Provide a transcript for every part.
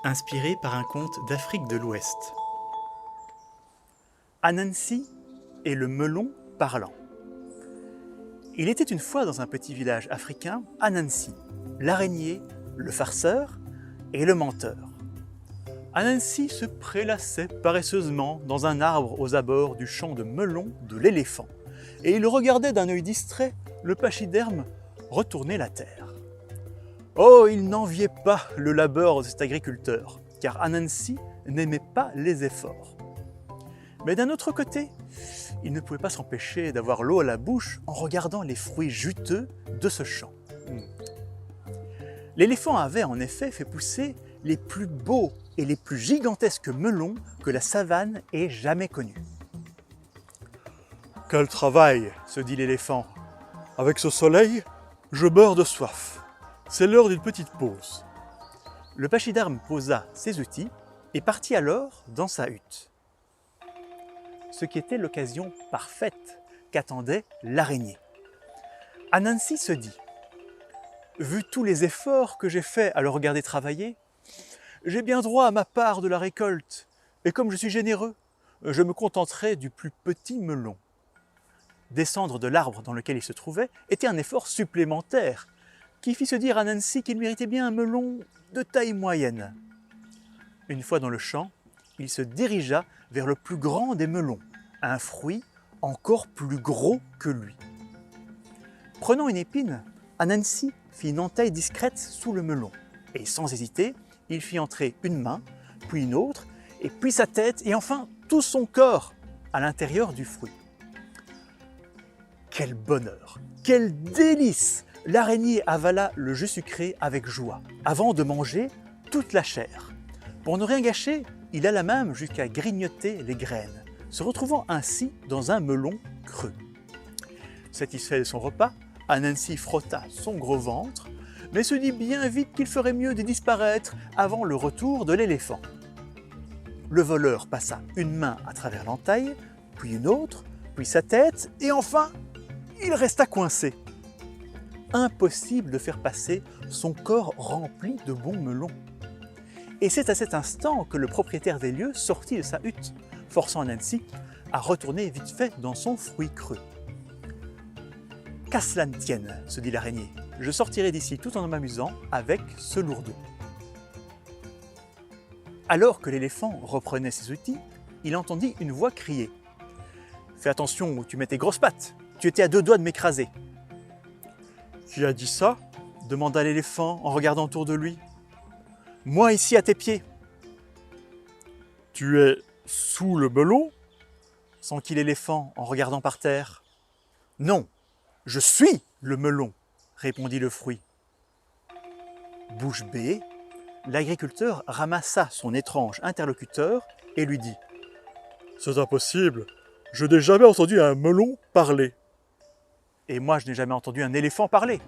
inspiré par un conte d'Afrique de l'Ouest. Anansi et le melon parlant. Il était une fois dans un petit village africain Anansi, l'araignée, le farceur et le menteur. Anansi se prélassait paresseusement dans un arbre aux abords du champ de melon de l'éléphant, et il regardait d'un œil distrait le pachyderme retourner la terre. Oh, il n'enviait pas le labeur de cet agriculteur, car Anansi n'aimait pas les efforts. Mais d'un autre côté, il ne pouvait pas s'empêcher d'avoir l'eau à la bouche en regardant les fruits juteux de ce champ. L'éléphant avait en effet fait pousser les plus beaux et les plus gigantesques melons que la savane ait jamais connus. « Quel travail !» se dit l'éléphant. « Avec ce soleil, je meurs de soif. C'est l'heure d'une petite pause. » Le pachyderme posa ses outils et partit alors dans sa hutte. Ce qui était l'occasion parfaite qu'attendait l'araignée. Anansi se dit « Vu tous les efforts que j'ai faits à le regarder travailler, j'ai bien droit à ma part de la récolte, et comme je suis généreux, je me contenterai du plus petit melon. » Descendre de l'arbre dans lequel il se trouvait était un effort supplémentaire qui fit se dire à Anansi qu'il méritait bien un melon de taille moyenne. Une fois dans le champ, il se dirigea vers le plus grand des melons, un fruit encore plus gros que lui. Prenant une épine, Anansi fit une entaille discrète sous le melon, et sans hésiter, il fit entrer une main, puis une autre, et puis sa tête, et enfin tout son corps à l'intérieur du fruit. Quel bonheur, quel délice! L'araignée avala le jus sucré avec joie, avant de manger toute la chair. Pour ne rien gâcher, il alla même jusqu'à grignoter les graines, se retrouvant ainsi dans un melon creux. Satisfait de son repas, Anansi frotta son gros ventre, mais se dit bien vite qu'il ferait mieux de disparaître avant le retour de l'éléphant. Le voleur passa une main à travers l'entaille, puis une autre, puis sa tête, et enfin, il resta coincé. Impossible de faire passer son corps rempli de bons melons. Et c'est à cet instant que le propriétaire des lieux sortit de sa hutte, forçant Anansi à retourner vite fait dans son fruit creux. « Qu'à cela ne tienne, se dit l'araignée, je sortirai d'ici tout en m'amusant avec ce lourdeau. » Alors que l'éléphant reprenait ses outils, il entendit une voix crier « Fais attention où tu mets tes grosses pattes, tu étais à 2 doigts de m'écraser. » « Qui a dit ça ?» demanda l'éléphant en regardant autour de lui. « Moi ici à tes pieds. »« Tu es sous le melon ?» s'enquit l'éléphant en regardant par terre. « Non, je suis le melon !» répondit le fruit. Bouche bée, l'agriculteur ramassa son étrange interlocuteur et lui dit « C'est impossible, je n'ai jamais entendu un melon parler. » « Et moi, je n'ai jamais entendu un éléphant parler.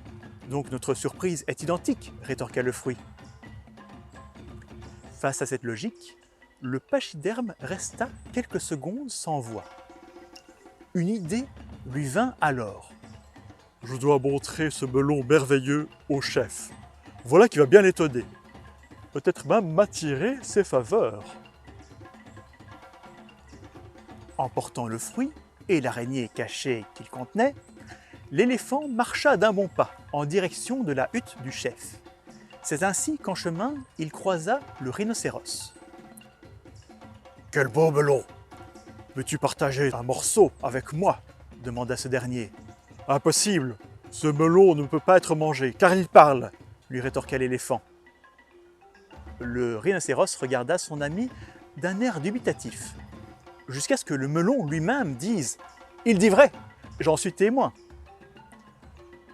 Donc notre surprise est identique, » rétorqua le fruit. Face à cette logique, le pachyderme resta quelques secondes sans voix. Une idée lui vint alors. « Je dois montrer ce melon merveilleux au chef. Voilà qui va bien l'étonner. Peut-être même m'attirer ses faveurs. » Emportant le fruit et l'araignée cachée qu'il contenait, l'éléphant marcha d'un bon pas en direction de la hutte du chef. C'est ainsi qu'en chemin, il croisa le rhinocéros. « Quel beau melon! Veux-tu partager un morceau avec moi ?» demanda ce dernier. « Impossible! Ce melon ne peut pas être mangé, car il parle !» lui rétorqua l'éléphant. Le rhinocéros regarda son ami d'un air dubitatif, jusqu'à ce que le melon lui-même dise « Il dit vrai, j'en suis témoin !»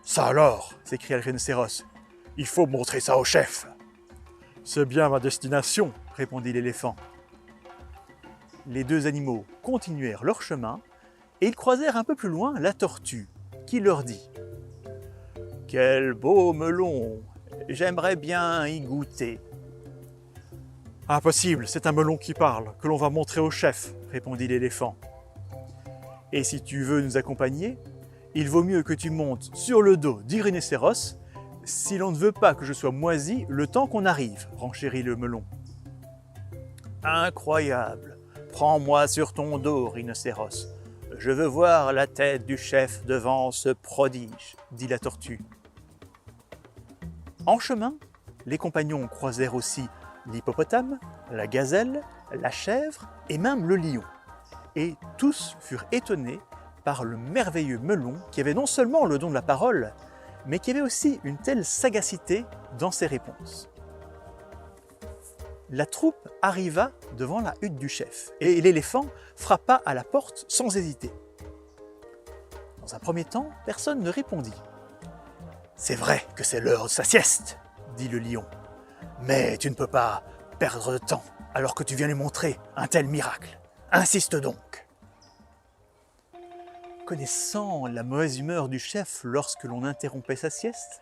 « Ça alors !» s'écria le rhinocéros. « Il faut montrer ça au chef !»« C'est bien ma destination !» répondit l'éléphant. Les deux animaux continuèrent leur chemin et ils croisèrent un peu plus loin la tortue qui leur dit « Quel beau melon! J'aimerais bien y goûter. »« Impossible, c'est un melon qui parle, que l'on va montrer au chef !» répondit l'éléphant. « Et si tu veux nous accompagner, il vaut mieux que tu montes sur le dos du rhinocéros si l'on ne veut pas que je sois moisi le temps qu'on arrive, » renchérit le melon. incroyable. Prends-moi sur ton dos, rhinocéros. Je veux voir la tête du chef devant ce prodige, dit la tortue. En chemin, les compagnons croisèrent aussi l'hippopotame, la gazelle, la chèvre et même le lion. Et tous furent étonnés par le merveilleux melon qui avait non seulement le don de la parole, mais qui avait aussi une telle sagacité dans ses réponses. La troupe arriva devant la hutte du chef et l'éléphant frappa à la porte sans hésiter. Dans un premier temps, personne ne répondit. « C'est vrai que c'est l'heure de sa sieste, » dit le lion. « Mais tu ne peux pas perdre de temps alors que tu viens lui montrer un tel miracle. Insiste donc. » Connaissant la mauvaise humeur du chef lorsque l'on interrompait sa sieste,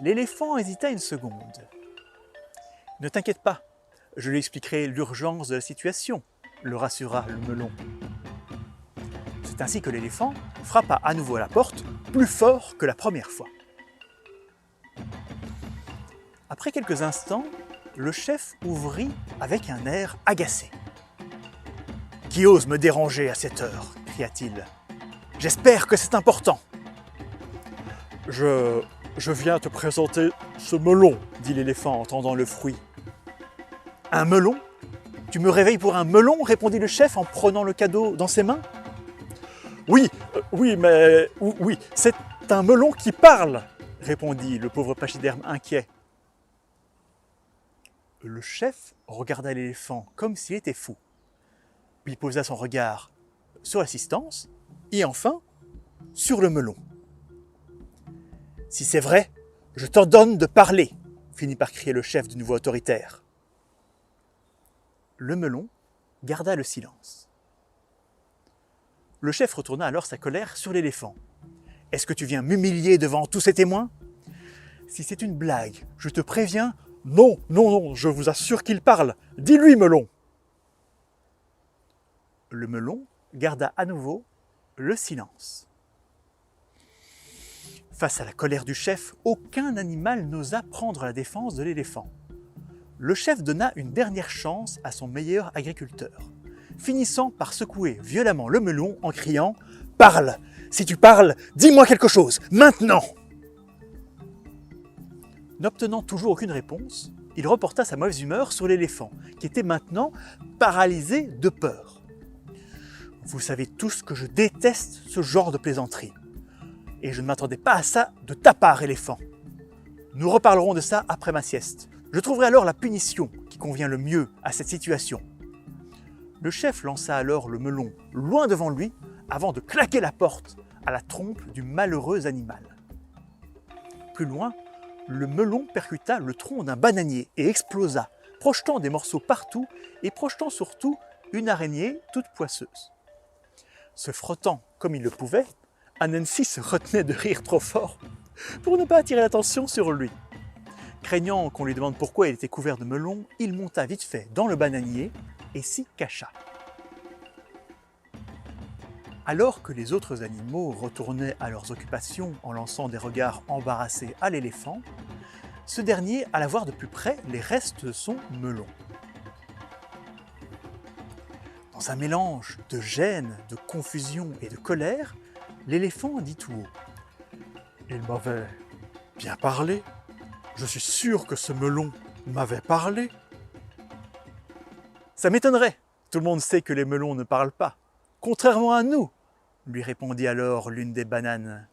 l'éléphant hésita une seconde. « Ne t'inquiète pas, je lui expliquerai l'urgence de la situation, » le rassura le melon. C'est ainsi que l'éléphant frappa à nouveau à la porte, plus fort que la première fois. Après quelques instants, le chef ouvrit avec un air agacé. « Qui ose me déranger à cette heure ?» cria-t-il. « J'espère que c'est important. »« Je viens te présenter ce melon, » dit l'éléphant en tendant le fruit. « Un melon ? Tu me réveilles pour un melon ?» répondit le chef en prenant le cadeau dans ses mains. « Oui, c'est un melon qui parle !» répondit le pauvre pachyderme inquiet. Le chef regarda l'éléphant comme s'il était fou, puis posa son regard sur l'assistance et enfin sur le melon. « Si c'est vrai, je t'ordonne de parler !» finit par crier le chef d'une voix autoritaire. Le melon garda le silence. Le chef retourna alors sa colère sur l'éléphant. « Est-ce que tu viens m'humilier devant tous ces témoins ? Si c'est une blague, je te préviens, non, je vous assure qu'il parle. Dis-lui, melon !» Le melon garda à nouveau le silence. Face à la colère du chef, aucun animal n'osa prendre la défense de l'éléphant. Le chef donna une dernière chance à son meilleur agriculteur, finissant par secouer violemment le melon en criant « Parle ! Si tu parles, dis-moi quelque chose, maintenant !» N'obtenant toujours aucune réponse, il reporta sa mauvaise humeur sur l'éléphant, qui était maintenant paralysé de peur. « Vous savez tous que je déteste ce genre de plaisanterie. Et je ne m'attendais pas à ça de ta part, éléphant. Nous reparlerons de ça après ma sieste. Je trouverai alors la punition qui convient le mieux à cette situation. » Le chef lança alors le melon loin devant lui avant de claquer la porte à la trompe du malheureux animal. Plus loin, le melon percuta le tronc d'un bananier et explosa, projetant des morceaux partout et projetant surtout une araignée toute poisseuse. Se frottant comme il le pouvait, Anansi se retenait de rire trop fort pour ne pas attirer l'attention sur lui. Craignant qu'on lui demande pourquoi il était couvert de melons, il monta vite fait dans le bananier et s'y cacha. Alors que les autres animaux retournaient à leurs occupations en lançant des regards embarrassés à l'éléphant, ce dernier alla voir de plus près les restes de son melon. Dans un mélange de gêne, de confusion et de colère, l'éléphant dit tout haut : « Il m'avait bien parlé. Je suis sûr que ce melon m'avait parlé. » « Ça m'étonnerait. Tout le monde sait que les melons ne parlent pas. Contrairement à nous, lui répondit alors l'une des bananes.